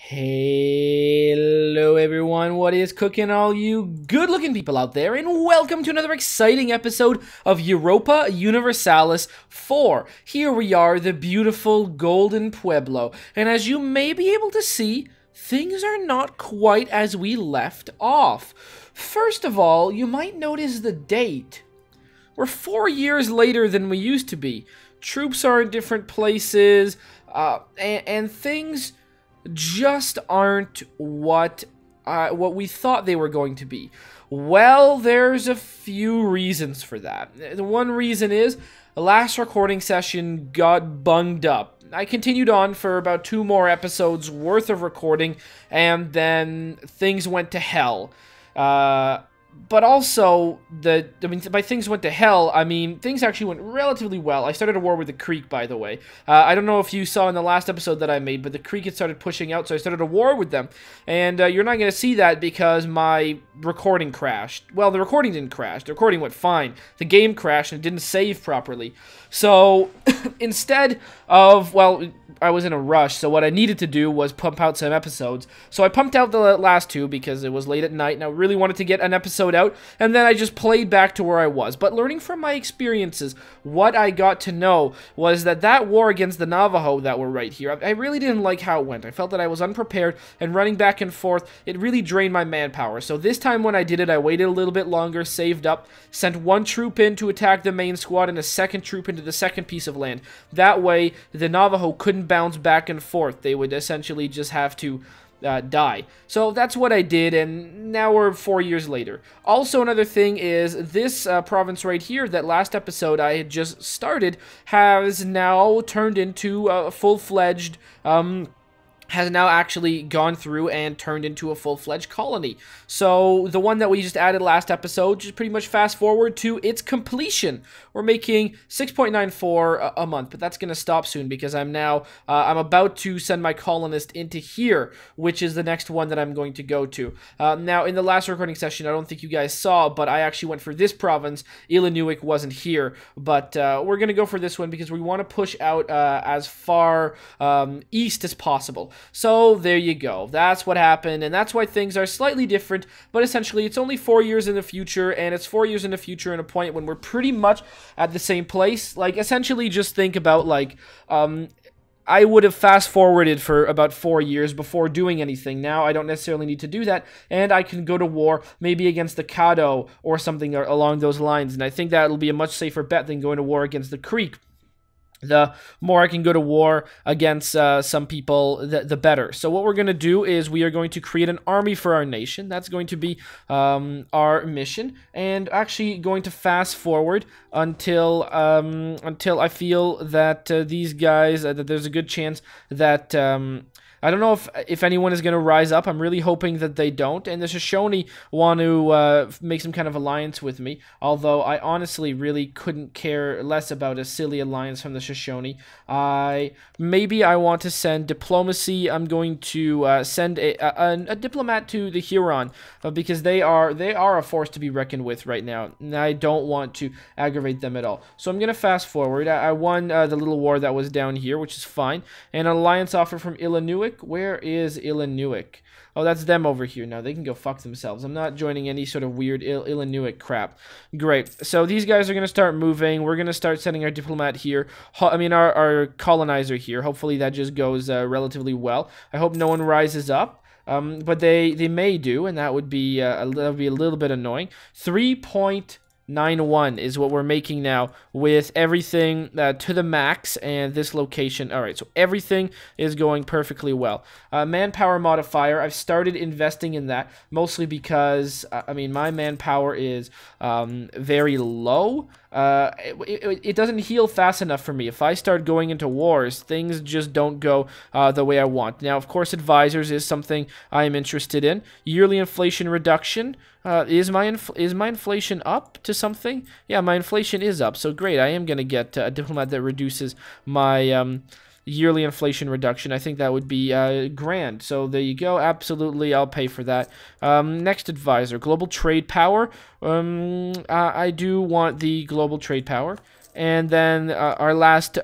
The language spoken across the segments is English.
Hello everyone, what is cooking all you good-looking people out there, and welcome to another exciting episode of Europa Universalis 4. Here we are, the beautiful Golden Pueblo, and as you may be able to see, things are not quite as we left off. First of all, you might notice the date. We're 4 years later than we used to be. Troops are in different places, and things just aren't what we thought they were going to be. Well, there's a few reasons for that. The one reason is the last recording session got bunged up. I continued on for about 2 more episodes worth of recording, and then things went to hell. But also, by things went to hell, I mean, things actually went relatively well. I started a war with the Creek, by the way. I don't know if you saw in the last episode that I made, but the Creek had started pushing out, so I started a war with them. And you're not going to see that because my recording crashed. Well, the recording didn't crash. The recording went fine. The game crashed and it didn't save properly. So, instead of, well, I was in a rush, so what I needed to do was pump out some episodes. So I pumped out the last 2 because it was late at night and I really wanted to get an episode out, and then I just played back to where I was. But learning from my experiences, what I got to know was that war against the Navajo that were right here, I really didn't like how it went. I felt that I was unprepared, and running back and forth, it really drained my manpower. So this time when I did it, I waited a little bit longer, saved up, sent 1 troop in to attack the main squad and a 2nd troop into the 2nd piece of land. That way, the Navajo couldn't bounce back and forth. They would essentially just have to die. So that's what I did, and now we're 4 years later. Also, another thing is this province right here, that last episode I had just started, has now turned into a full-fledged has now actually gone through and turned into a full-fledged colony. So the one that we just added last episode, just pretty much fast forward to its completion. We're making 6.94 a month, but that's going to stop soon because I'm now, I'm about to send my colonist into here, which is the next one that I'm going to go to. Now, in the last recording session, I don't think you guys saw, but I actually went for this province. Illinois wasn't here, but we're going to go for this one because we want to push out as far east as possible. So there you go. That's what happened, and that's why things are slightly different, but essentially it's only 4 years in the future, and it's 4 years in the future in a point when we're pretty much at the same place. Like, essentially just think about, like, I would have fast-forwarded for about 4 years before doing anything. Now I don't necessarily need to do that, and I can go to war maybe against the Caddo or something along those lines, and I think that'll be a much safer bet than going to war against the Creek. The more I can go to war against some people, the better. So what we're going to do is we are going to create an army for our nation. That's going to be our mission, and actually going to fast forward until I feel that these guys, that there's a good chance that I don't know if anyone is going to rise up. I'm really hoping that they don't. And the Shoshone want to make some kind of alliance with me. Although I honestly really couldn't care less about a silly alliance from the Shoshone. Maybe I want to send diplomacy. I'm going to send a diplomat to the Huron because they are a force to be reckoned with right now. And I don't want to aggravate them at all. So I'm going to fast forward. I won the little war that was down here, which is fine. And an alliance offer from Illinois. Where is Illinois? Oh, that's them over here now. They can go fuck themselves. I'm not joining any sort of weird Illinois crap. Great. So these guys are going to start moving. We're going to start sending our diplomat here. I mean, our colonizer here. Hopefully that just goes relatively well. I hope no one rises up. But they may do, and that would be a little bit annoying. 3.91 is what we're making now with everything to the max and this location. All right, so everything is going perfectly well. Manpower modifier, I've started investing in that mostly because, I mean, my manpower is very low. It doesn't heal fast enough for me. If I start going into wars, things just don't go the way I want. Now, of course, advisors is something I am interested in. Yearly inflation reduction. Is my inflation up to something? Yeah, my inflation is up. So great. I am going to get a diplomat that reduces my yearly inflation reduction. I think that would be grand. So there you go. Absolutely, I'll pay for that. Next advisor, global trade power. I do want the global trade power. And then our last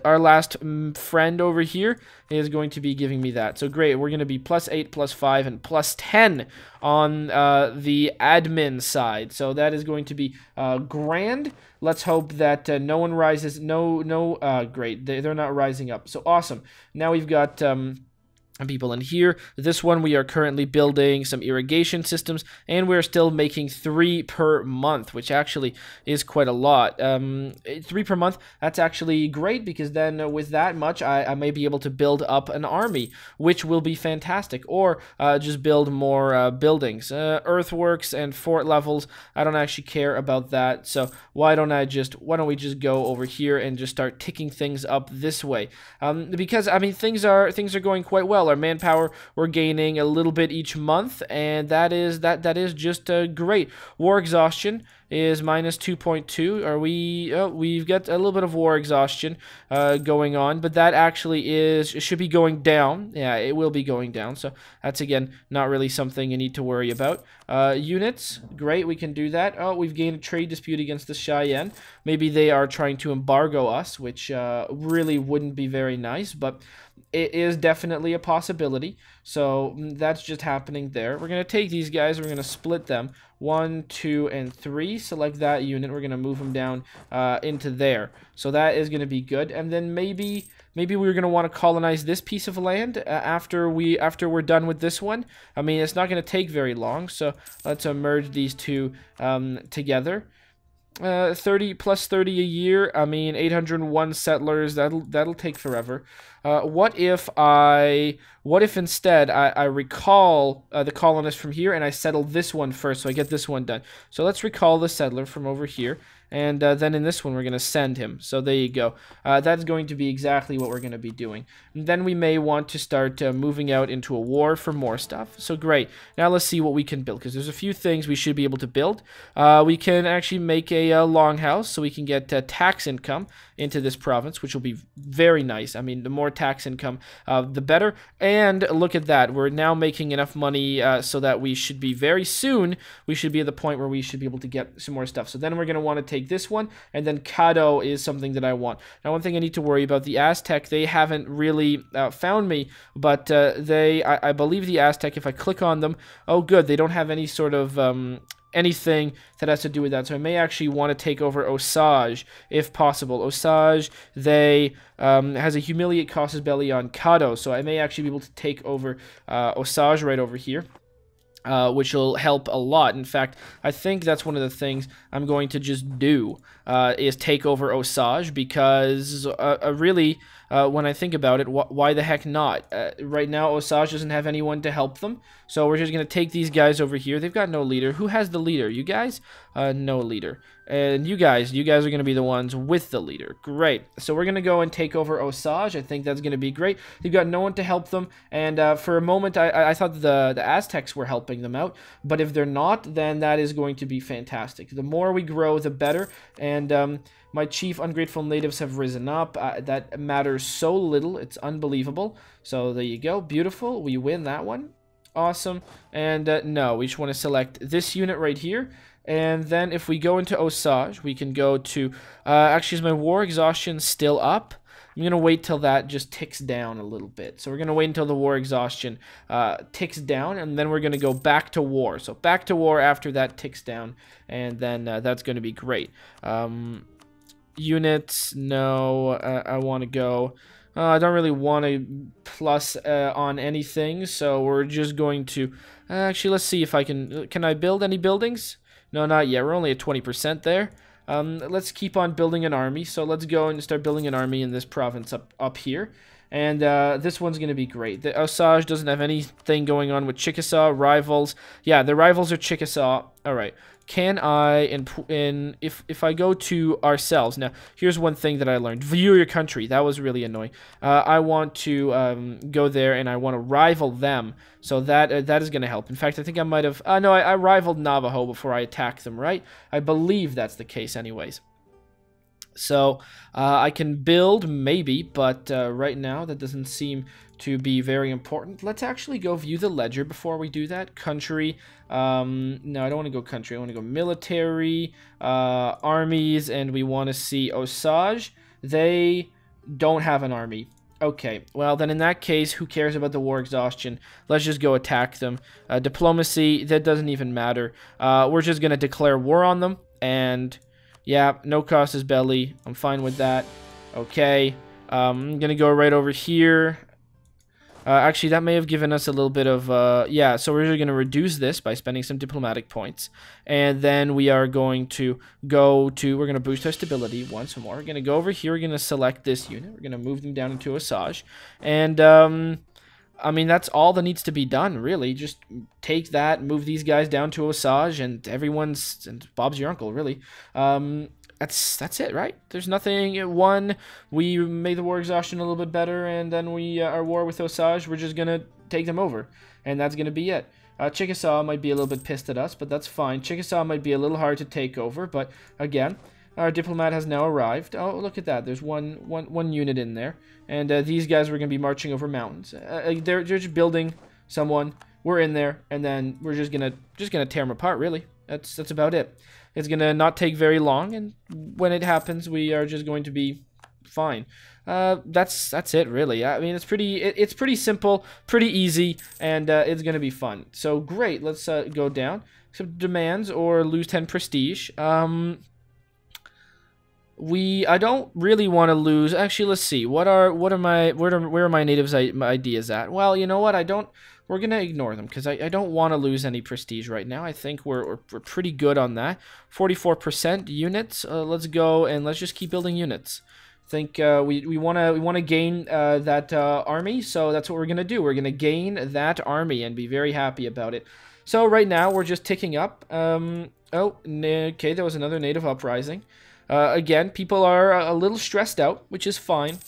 friend over here is going to be giving me that. So great, we're going to be +8, +5, and +10 on the admin side. So that is going to be grand. Let's hope that no one rises. Great, they're not rising up. So awesome. Now we've got people in here. This one we are currently building some irrigation systems, and we're still making 3 per month, which actually is quite a lot. 3 per month, that's actually great, because then with that much I may be able to build up an army, which will be fantastic, or just build more buildings, earthworks and fort levels. I don't actually care about that, so why don't we just go over here and just start ticking things up this way, because I mean things are going quite well. Our manpower, we're gaining a little bit each month, and that is just great. War exhaustion is -2.2. Are we? Oh, we've got a little bit of war exhaustion going on, but that actually should be going down. Yeah, it will be going down. So that's again not really something you need to worry about. Units, great, we can do that. Oh, we've gained a trade dispute against the Cheyenne. Maybe they are trying to embargo us, which really wouldn't be very nice, but it is definitely a possibility. So that's just happening there. We're going to take these guys. We're going to split them. 1, 2, and 3. Select that unit. We're going to move them down into there. So that is going to be good. And then maybe we're going to want to colonize this piece of land after we're done with this one. I mean, it's not going to take very long. So let's merge these two together. 30 plus 30 a year. I mean, 801 settlers. That'll take forever. What if instead I recall the colonist from here and I settle this one first, so I get this one done. So let's recall the settler from over here, and then in this one we're going to send him. So there you go. That's going to be exactly what we're going to be doing. And then we may want to start moving out into a war for more stuff. So great. Now let's see what we can build, because there's a few things we should be able to build. We can actually make a longhouse, so we can get tax income into this province, which will be very nice. I mean, the more tax income, the better. And look at that. We're now making enough money so that we should be very soon, we should be at the point where we should be able to get some more stuff. So then we're going to want to take this one, and then Cado is something that I want. Now, one thing I need to worry about, the Aztec, they haven't really found me, but I believe the Aztec, if I click on them, oh good, they don't have any sort of anything that has to do with that. So I may actually want to take over Osage if possible. Osage, they has a humiliate casus belli on Cado, so I may actually be able to take over Osage right over here. Which will help a lot. In fact, I think that's one of the things I'm going to just do, is take over Osage, because really, when I think about it, why the heck not? Right now, Osage doesn't have anyone to help them, so we're just going to take these guys over here. They've got no leader. Who has the leader? You guys? No leader. And you guys are going to be the ones with the leader. Great. So we're going to go and take over Osage. I think that's going to be great. They've got no one to help them, and for a moment, I thought the Aztecs were helping them out, but if they're not, then that is going to be fantastic. The more we grow, the better, and my chief ungrateful natives have risen up. That matters so little. It's unbelievable. So there you go. Beautiful. We win that one. Awesome. And no, we just want to select this unit right here. And then if we go into Osage, we can go to... actually, is my war exhaustion still up? I'm going to wait till that just ticks down a little bit. So we're going to wait until the war exhaustion ticks down, and then we're going to go back to war. So back to war after that ticks down, and then that's going to be great. Units, no, I want to go... I don't really want to plus on anything, so we're just going to... actually, let's see if I can... Can I build any buildings? No, not yet. We're only at 20% there. Let's keep on building an army. So let's go and start building an army in this province up here. And this one's going to be great. The Osage doesn't have anything going on with Chickasaw. Rivals. Yeah, the rivals are Chickasaw. All right. Can I, if I go to ourselves, now, here's one thing that I learned. View your country. That was really annoying. I want to go there, and I want to rival them. So that is going to help. In fact, I think I might have... no, I rivaled Navajo before I attacked them, right? I believe that's the case anyways. So I can build, maybe, but right now that doesn't seem to be very important. Let's actually go view the ledger before we do that. Country. No, I don't want to go country. I want to go military, armies, and we want to see Osage. They don't have an army. Okay, well then in that case, who cares about the war exhaustion? Let's just go attack them. Diplomacy, that doesn't even matter. We're just going to declare war on them, and yeah, no casus belli. I'm fine with that. Okay, I'm going to go right over here. Actually, that may have given us a little bit of, yeah, so we're going to reduce this by spending some diplomatic points. And then we are going to we're going to boost our stability once more. We're going to go over here, we're going to select this unit. We're going to move them down into Osage. And, I mean, that's all that needs to be done, really. Just take that, move these guys down to Osage, and and Bob's your uncle, really. That's it, right? There's nothing. One, we made the war exhaustion a little bit better, and then our war with Osage, we're just gonna take them over, and that's gonna be it. Chickasaw might be a little bit pissed at us, but that's fine. Chickasaw might be a little hard to take over, but again, our diplomat has now arrived. Oh, look at that. There's one unit in there, and these guys were gonna be marching over mountains. They're just building someone. We're in there, and then we're just gonna tear them apart. Really, that's about it. It's gonna not take very long, and when it happens, we are just going to be fine. That's it, really. I mean, it's pretty simple, pretty easy, and it's gonna be fun. So great. Let's go down. Some demands or lose 10 prestige. I don't really want to lose. Actually, let's see. Where are my natives' ideas at? Well, you know what? We're gonna ignore them because I don't want to lose any prestige right now. I think we're pretty good on that. 44% units. Let's go and let's just keep building units. I think we wanna gain that army, so that's what we're gonna do. We're gonna gain that army and be very happy about it. So right now we're just ticking up. Oh, okay, there was another native uprising. Again, people are a little stressed out, which is fine.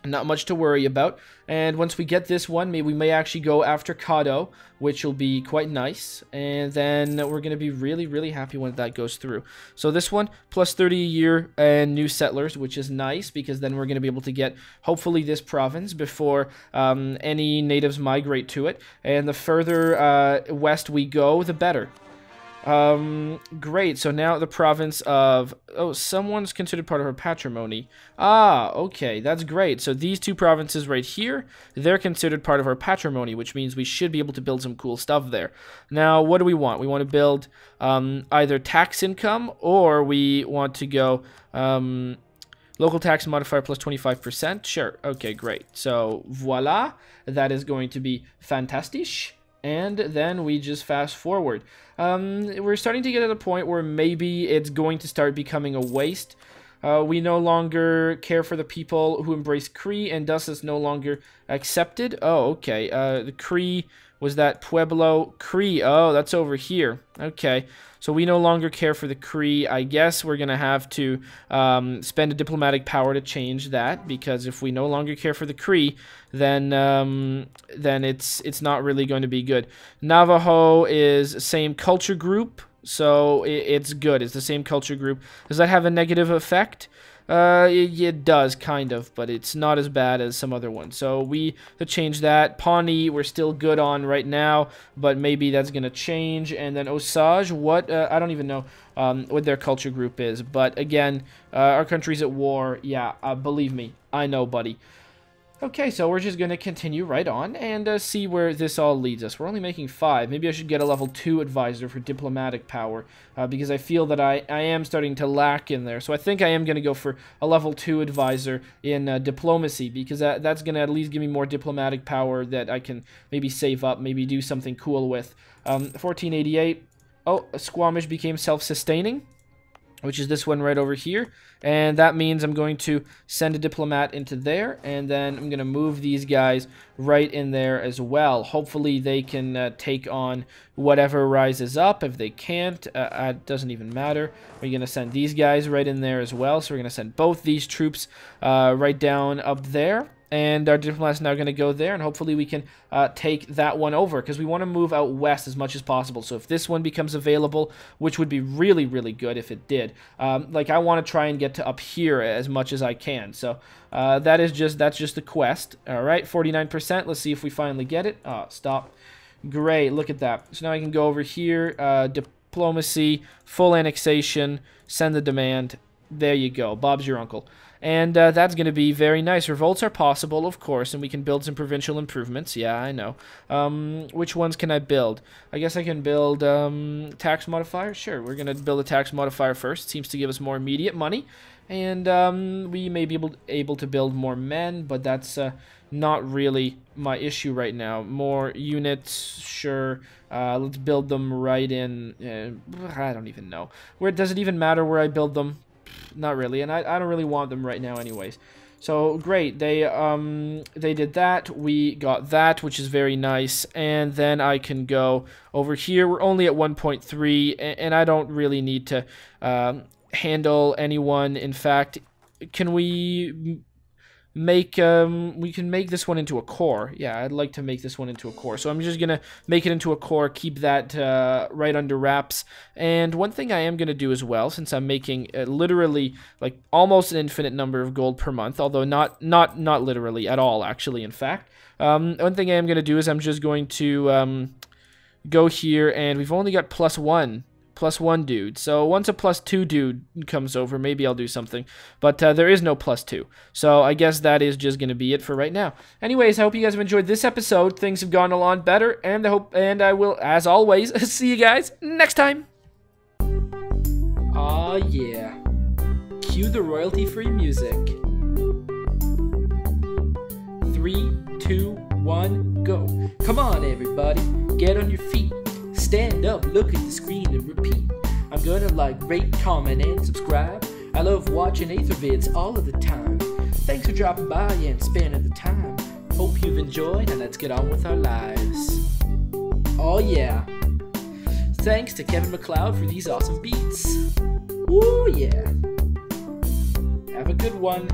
Not much to worry about. And once we get this one, we may actually go after Caddo, which will be quite nice. And then we're going to be really, really happy when that goes through. So this one, plus 30 a year and new settlers, which is nice because then we're going to be able to get, hopefully, this province before any natives migrate to it. And the further west we go, the better. Great. So now the province of, someone's considered part of our patrimony. Ah, okay, that's great. So these two provinces right here, they're considered part of our patrimony, which means we should be able to build some cool stuff there. Now, what do we want? We want to build either tax income, or we want to go local tax modifier plus 25%. Sure. Okay, great. So voila, that is going to be fantastic. And then we just fast forward. We're starting to get to the point where maybe it's going to start becoming a waste. We no longer care for the people who embrace Cree, and thus is no longer accepted. Oh, okay. The Cree was that Pueblo Cree. Oh, that's over here. Okay. So we no longer care for the Cree. I guess we're going to have to spend a diplomatic power to change that, because if we no longer care for the Cree, then it's not really going to be good. Navajo is same culture group, so it's good. It's the same culture group. Does that have a negative effect? It does, kind of, but it's not as bad as some other ones. So we to change that. Pawnee, we're still good on right now, but maybe that's gonna change. And then Osage, what? I don't even know what their culture group is. But again, our country's at war. Yeah, believe me, I know, buddy. Okay, so we're just going to continue right on and see where this all leads us. We're only making 5. Maybe I should get a level 2 advisor for diplomatic power, because I feel that I am starting to lack in there. So I think I am going to go for a level 2 advisor in diplomacy, because that's going to at least give me more diplomatic power that I can maybe save up, maybe do something cool with. 1488. Oh, Squamish became self-sustaining, which is this one right over here. And that means I'm going to send a diplomat into there, and then I'm going to move these guys right in there as well. Hopefully they can take on whatever rises up. If they can't, it doesn't even matter. We're going to send these guys right in there as well. So we're going to send both these troops right down up there. And our diplomat's now going to go there, and hopefully we can take that one over, because we want to move out west as much as possible. So if this one becomes available, which would be really, really good if it did, like I want to try and get to up here as much as I can. So that's just the quest. All right, 49%. Let's see if we finally get it. Oh, stop. Great, look at that. So now I can go over here, diplomacy, full annexation, send the demand. There you go. Bob's your uncle. And that's going to be very nice. Revolts are possible, of course, and we can build some provincial improvements. Yeah, I know. Which ones can I build? I guess I can build tax modifier. Sure, we're going to build a tax modifier first. Seems to give us more immediate money. And we may be able to build more men, but that's not really my issue right now. More units, sure. Let's build them right in... I don't even know. Does it even matter where I build them? Not really, and I don't really want them right now anyways. So great, they did that. We got that, which is very nice. And then I can go over here. We're only at 1.3, and I don't really need to handle anyone. In fact, can we make we can make this one into a core? Yeah, I'd like to make this one into a core. So I'm just gonna make it into a core, keep that right under wraps. And one thing I am gonna do as well, since I'm making literally like almost an infinite number of gold per month, although not literally at all, actually. In fact, one thing I am gonna do is I'm just going to go here, and we've only got +1 dude. So once a +2 dude comes over, maybe I'll do something. But there is no +2. So I guess that is just going to be it for right now. Anyways, I hope you guys have enjoyed this episode. Things have gone a lot better, and I will, as always, see you guys next time. Aw, yeah. Cue the royalty-free music. 3, 2, 1, go. Come on, everybody. Get on your feet. Stand up, look at the screen, and repeat. I'm gonna like, rate, comment, and subscribe. I love watching Athervids all of the time. Thanks for dropping by and spending the time. Hope you've enjoyed, and let's get on with our lives. Oh yeah. Thanks to Kevin MacLeod for these awesome beats. Woo yeah. Have a good one.